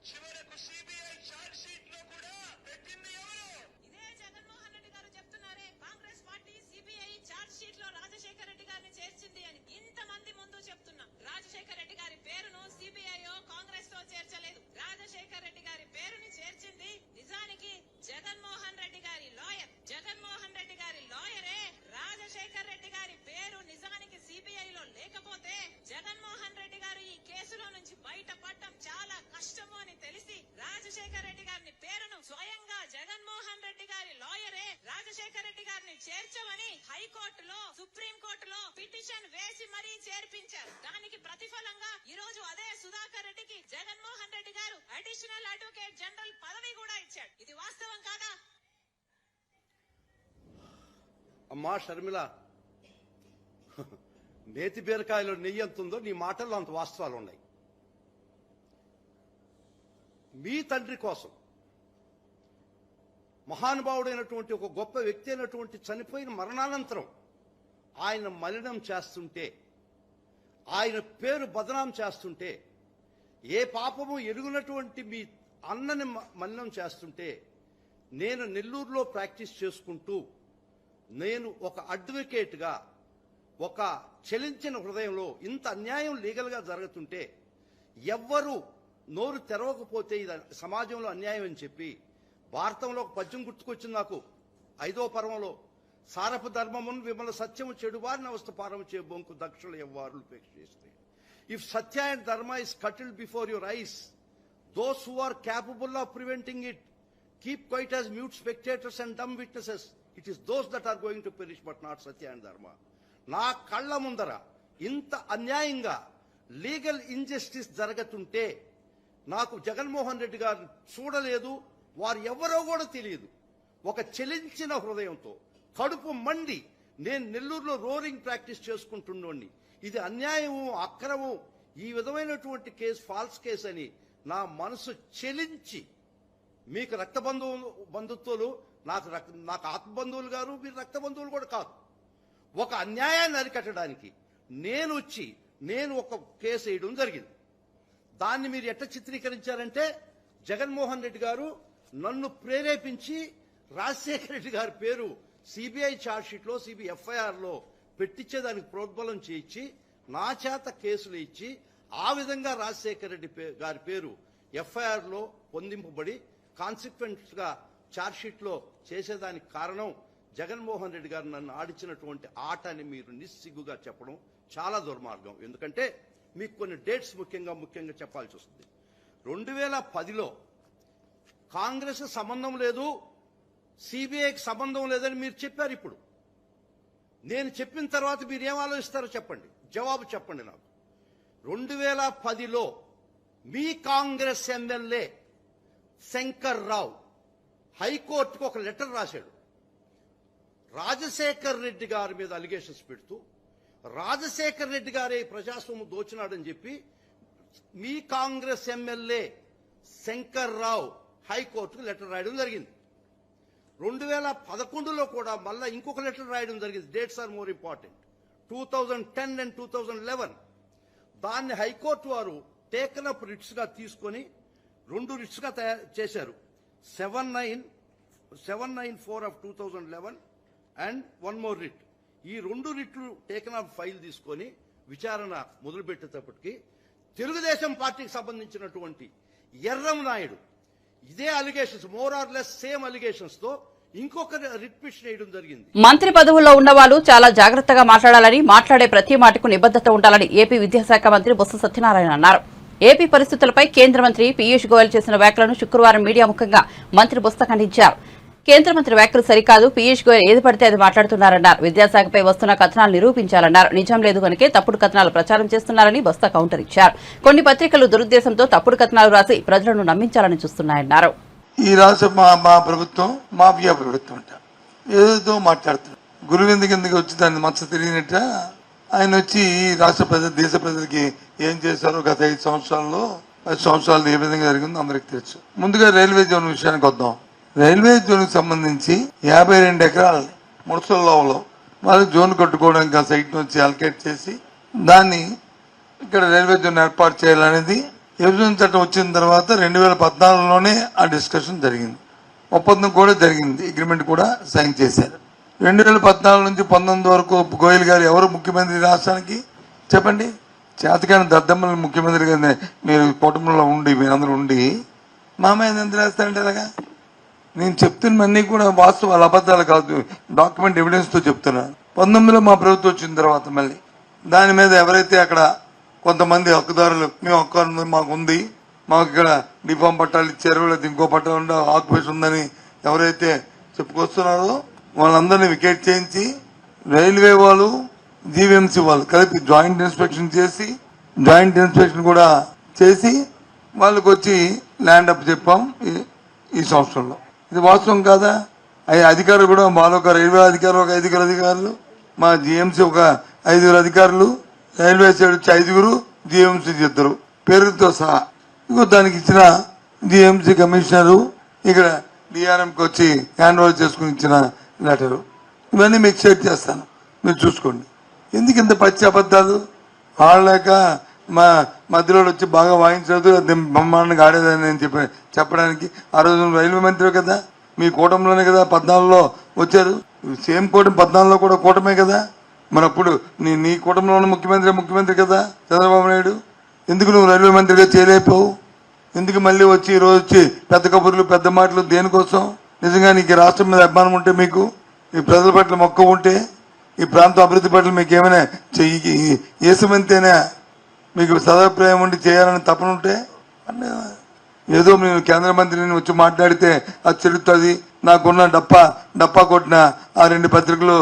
చివరకు సిబిఐ ఛార్జ్ షీట్ లో కూడా పెట్టింది ఎవరు? ఇదే జగన్మోహన్ రెడ్డి గారు చెప్తున్నారే Congress party CBI charge sheet లో రాజశేఖర రెడ్డి గారిని చేర్చింది అని. ఇంతమంది ముందు చెప్తున్నా, రాజశేఖర రెడ్డి గారి పేరును సిబిఐ కాంగ్రెస్ తో చేర్చలేదు. రాజశేఖర రెడ్డి గారి పేరుని చేర్చింది నిజానికి జగన్మోహన్ రెడ్డి గారి లాయర్. జగన్మోహన్ రెడ్డి గారి లాయరే రాజశేఖర రెడ్డి గారి పేరు నిజానికి సిబిఐ లో లేక హైకోర్టులో సుప్రీంకోర్టులో పిటిషన్ వేసి మరీ చేర్పించారు. దానికి ప్రతిఫలంగా ఈ రోజు అదే సుధాకర్ రెడ్డికి జగన్మోహన్ రెడ్డి గారు అడిషనల్ అడ్వకేట్ జనరల్ పదవి కూడా ఇచ్చాడు. ఇది వాస్తవం కాదా? అమ్మా షర్మిల, నేతి బీరకాయలో నెయ్యి ఎంత ఉందో నీ మాటల్లో అంత వాస్తవాలు ఉన్నాయి. మీ తండ్రి కోసం మహానుభావుడైనటువంటి ఒక గొప్ప వ్యక్తి అయినటువంటి చనిపోయిన మరణానంతరం ఆయన మలినం చేస్తుంటే, ఆయన పేరు బదనాం చేస్తుంటే, ఏ పాపము ఎరుగునటువంటి మీ అన్నని మలినం చేస్తుంటే, నేను నెల్లూరులో ప్రాక్టీస్ చేసుకుంటూ నేను ఒక అడ్వకేట్గా ఒక చలించిన హృదయంలో ఇంత అన్యాయం లీగల్గా జరుగుతుంటే ఎవ్వరూ నోరు తెరవకపోతే ఇది సమాజంలో అన్యాయం అని చెప్పి భారతంలో ఒక పద్యం గుర్తుకొచ్చింది నాకు. 5వ పర్వంలో సారపు ధర్మమును విమల సత్యము చెడు వారిని అవస్థ పారము చే బొంకు దక్షులు ఎవ్వారు ఉపేక్షిస్తే. If satya and dharma is curtailed before your eyes, those who are capable of preventing it keep quiet as mute spectators and dumb witnesses. It is those that are going to perish but not satya and dharma. నా కళ్ళ ముందర ఇంత అన్యాయంగా legal injustice జరుగుతుంటే నాకు జగన్మోహన్ రెడ్డి గారు చూడలేదు, వారు ఎవరో కూడా తెలియదు. ఒక చెలించిన హృదయంతో కడుపు మండి నేను నెల్లూరులో రోరింగ్ ప్రాక్టీస్ చేసుకుంటున్నోడిని. ఇది అన్యాయము, అక్రమం, ఈ విధమైనటువంటి కేసు ఫాల్స్ కేసు అని నా మనసు చెలించి, మీకు రక్త బంధుత్వాలు నాకు ఆత్మ బంధువులు గారు, మీరు రక్త బంధువులు కూడా కాదు. ఒక అన్యాయాన్ని అరికట్టడానికి నేను ఒక కేసు వేయడం జరిగింది. దాన్ని మీరు ఎట్లా చిత్రీకరించారంటే, జగన్మోహన్ రెడ్డి గారు నన్ను ప్రేరేపించి రాజశేఖర రెడ్డి గారి పేరు సిబిఐ ఛార్జ్షీట్లో ఎఫ్ఐఆర్లో పెట్టించేదానికి ప్రోద్బలం చేయించి నా చేత కేసులు ఇచ్చి ఆ విధంగా రాజశేఖర రెడ్డి గారి పేరు ఎఫ్ఐఆర్లో పొందింపబడి కాన్సిక్వెంట్ గా ఛార్జ్షీట్లో చేసేదానికి కారణం జగన్మోహన్ రెడ్డి గారు నన్ను ఆడించినటువంటి ఆట అని మీరు నిస్సిగ్గుగా చెప్పడం చాలా దుర్మార్గం. ఎందుకంటే మీకు కొన్ని డేట్స్ ముఖ్యంగా చెప్పాల్సి వస్తుంది. 2010లో కాంగ్రెస్ సంబంధం లేదు, సిబిఐకి సంబంధం లేదని మీరు చెప్పారు. ఇప్పుడు నేను చెప్పిన తర్వాత మీరు ఏం ఆలోచిస్తారో చెప్పండి, జవాబు చెప్పండి నాకు. 2010లో మీ కాంగ్రెస్ ఎమ్మెల్యే శంకర్ రావు హైకోర్టుకు ఒక లెటర్ రాశాడు. రాజశేఖర్ రెడ్డి గారి మీద అలిగేషన్స్ పెడుతూ, రాజశేఖర్ రెడ్డి గారే ప్రజాస్వామ్యం దోచినాడని చెప్పి మీ కాంగ్రెస్ ఎమ్మెల్యే శంకర్ రావు హైకోర్టుకు లెటర్ రాయడం జరిగింది. 2011లో కూడా మళ్ళా ఇంకొక లెటర్ రాయడం జరిగింది. Dates are more important. 2010 and 2011 దాన్ని హైకోర్టు వారు టేకన్ అప్ రిట్స్ గా తీసుకొని 2 రిట్స్ గా తయారు చేశారు. 794 ఆఫ్ 2011 అండ్ 1 మోర్ రిట్. ఈ 2 రిట్లు టేకన్ అప్ ఫైల్ తీసుకొని విచారణ మొదలుపెట్టేటప్పటికి తెలుగుదేశం పార్టీకి సంబంధించినటువంటి ఎర్రం నాయుడు ఇదే allegations, more or less same allegations తో ఇంకొక రిట్ పిటిషన్ వేయడం జరిగింది. మంత్రి పదవుల్లో ఉన్న వాళ్ళు చాలా జాగ్రత్తగా మాట్లాడాలని, మాట్లాడే ప్రతి మాటకు నిబద్దత ఉండాలని ఏపీ విద్యాశాఖ మంత్రి బొత్స సత్యనారాయణ అన్నారు. ఏపీ పరిస్థితులపై కేంద్ర మంత్రి పీయూష్ గోయల్ చేసిన వ్యాఖ్యలను శుక్రవారం మీడియా ముఖంగా మంత్రి బొత్స ఖండించారు. కేంద్ర మంత్రి వ్యాఖ్యలు సరికాదు, పీయూష్ గోయల్ ఏది పడితే అది మాట్లాడుతున్నారన్నారు. విద్యాశాఖపై వస్తున్న కథనాలు నిరూపించాలన్నారు. నిజం లేదు కనుకే తప్పుడు కథనాలు ప్రచారం చేస్తున్నారని బొత్స కౌంటర్ ఇచ్చారు. కొన్ని పత్రికలు దురుద్దేశంతో తప్పుడు కథనాలు రాసి ప్రజలను నమ్మించాలని చూస్తున్నాయన్నారు. ఈ రాష్ట్ర మా ప్రభుత్వం మాఫియా ప్రభుత్వం అంట, ఏదో మాట్లాడుతున్నారు. గురువింద కిందకి వచ్చి దాన్ని మచ్చ తెలియనట్ట ఆయన వచ్చి రాష్ట్ర ప్రజలు, దేశ ప్రజలకి ఏం చేశారో గత 5 సంవత్సరాల్లో 10 సంవత్సరాలు ఏ విధంగా జరిగిందో అందరికి తెలుసు. ముందుగా రైల్వే జోన్ విషయానికి వద్దాం. రైల్వే జోన్ కి సంబంధించి 52 ఎకరాలని ముడసల్లో వాళ్ళు జోన్ కట్టుకోవడానికి ఆ సైట్ నుంచి అలకేట్ చేసి దాన్ని ఇక్కడ రైల్వే జోన్ ఏర్పాటు చేయాలనేది విభజన చట్టం వచ్చిన తర్వాత 2014లోనే ఆ డిస్కషన్ జరిగింది. ఒప్పందం కూడా జరిగింది, అగ్రిమెంట్ కూడా సైన్ చేశారు. 2014 నుంచి 19 వరకు గోయల్ గారు ఎవరు ముఖ్యమంత్రి రాష్ట్రానికి చెప్పండి? చేతకాని దద్దమ్మలు ముఖ్యమంత్రి గారిని మీరు కుటుంబంలో ఉండి మీరందరూ ఉండి మామయ్య ఎంత రాస్తారంటే అలాగా నేను చెప్తున్నవన్నీ కూడా వాస్తవాలు, అబద్ధాలు కాదు, డాక్యుమెంట్ ఎవిడెన్స్ తో చెప్తున్నా. 19లో మా ప్రభుత్వం వచ్చిన తర్వాత మళ్ళీ దాని మీద ఎవరైతే అక్కడ కొంతమంది హక్కుదారులు మేము హక్కు మాకు ఉంది, మాకు ఇక్కడ డిఫామ్ పట్టాలు ఇచ్చారు, లేదా ఇంకో పట్టాలు ఉండే ఆక్యుపేషన్ ఉందని ఎవరైతే చెప్పుకొస్తున్నారో వాళ్ళందరినీ వికెట్ చేయించి రైల్వే వాళ్ళు జీవీఎంసీ వాళ్ళు కలిపి జాయింట్ ఇన్స్పెక్షన్ చేసి కూడా చేసి వాళ్ళకి వచ్చి ల్యాండ్ అప్ చెప్పాం ఈ సంవత్సరంలో. ఇది వాస్తవం కాదా? అధికారులు కూడా మాలో ఒక రైల్వే అధికారులు ఒక 5 అధికారులు, మా జీఎంసీ ఒక 5 అధికారులు, రైల్వే సైడ్ వచ్చి 5 జీఎంసీ 2 పేరుతో సహా. ఇంకో దానికి ఇచ్చిన జీఎంసీ కమిషనరు ఇక్కడ డిఆర్ఎంకి వచ్చి హ్యాండ్ ఓవర్ చేసుకుని ఇచ్చిన లెటరు. ఇవన్నీ మీకు షేర్ చేస్తాను, మీరు చూసుకోండి. ఎందుకు ఇంత పచ్చి అబద్ధాలు ఆడలేక మా మధ్యలో వచ్చి బాగా వాయించలేదు, బ్రహ్మాండంగా ఆడేదని నేను చెప్పడానికి. ఆ రోజు రైల్వే మంత్రి కదా, మీ కూటమిలోనే కదా 14లో వచ్చారు. సేమ్ కూటమి 14లో కూడా కూటమే కదా. మరి అప్పుడు నీ కూటమిలోనే ముఖ్యమంత్రి కదా చంద్రబాబు నాయుడు. ఎందుకు నువ్వు రైల్వే మంత్రిగా చేయలేకపోవు? ఎందుకు మళ్ళీ వచ్చి ఈ రోజు వచ్చి పెద్ద కబుర్లు పెద్ద మాటలు దేనికోసం? నిజంగా నీకు రాష్ట్రం మీద అభిమానం ఉంటే, మీకు ఈ ప్రజల పట్ల మొక్క ఉంటే, ఈ ప్రాంతం అభివృద్ధి పట్ల మీకు ఏమైనా ఏసమంతేనా మీకు సదాభిప్రాయం ఉండి చేయాలని తపన ఉంటే, ఏదో నేను కేంద్ర మంత్రిని వచ్చి మాట్లాడితే అది చెల్లుతుంది. నాకున్న డప్పా కొట్టిన ఆ 2 పత్రికలు,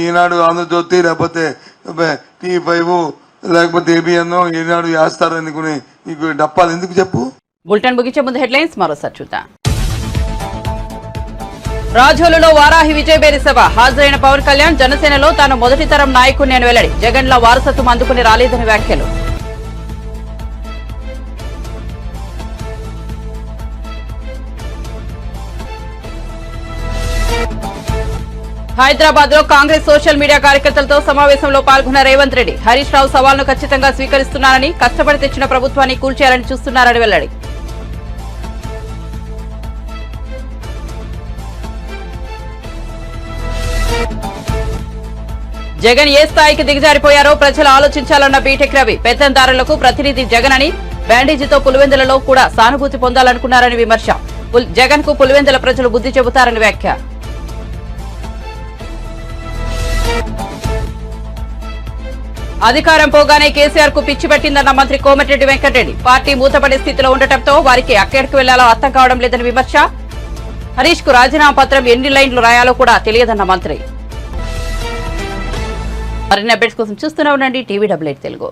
ఈనాడు ఆంధ్రజ్యోతి లేకపోతే T5 లేకపోతే ఏబిఎన్ ఈనాడు వేస్తారు అనుకుని నీకు డప్పాలు ఎందుకు చెప్పు? బులెటిన్ ముగించే ముందు హెడ్లైన్స్ మరోసారి చూద్దాం. రాజోలులో వారాహి విజయబేరి సభ హాజరైన పవన్ కళ్యాణ్ జనసేనలో తాను మొదటి తరం నాయకుడిని అని వెల్లడి. జగన్ లో వారసత్వం అందుకుని రాలేదని వ్యాఖ్యలు. హైదరాబాద్ లో కాంగ్రెస్ సోషల్ మీడియా కార్యకర్తలతో సమావేశంలో పాల్గొన్న రేవంత్ రెడ్డి హరీష్ రావు సవాల్ను ఖచ్చితంగా స్వీకరిస్తున్నారని, కష్టపడి తెచ్చిన ప్రభుత్వాన్ని కూల్చేయాలని చూస్తున్నారని వెల్లడి. జగన్ ఏ స్థాయికి దిగజారిపోయారో ప్రజలు ఆలోచించాలన్న బీటెక్ రవి. పెత్తందారులకు ప్రతినిధి జగన్ అని, బ్యాండేజీతో పులివెందులలో కూడా సానుభూతి పొందాలనుకున్నారని విమర్శ. జగన్ కు పులివెందుల ప్రజలు బుద్ధి చెబుతారని వ్యాఖ్య. అధికారం పోగానే కేసీఆర్ కు పిచ్చి పెట్టిందన్న మంత్రి కోమటిరెడ్డి వెంకటరెడ్డి. పార్టీ మూతపడే స్థితిలో ఉండటంతో వారికి ఎక్కడికి వెళ్లాలో అర్థం కావడం లేదని విమర్శ. హరీష్ కు రాజీనామా పత్రం ఎన్ని లైన్లు రాయాలో కూడా తెలియదన్న మంత్రి. మరిన్ని అప్డేట్స్ కోసం చూస్తూనే ఉండండి టీవీ 88 తెలుగు.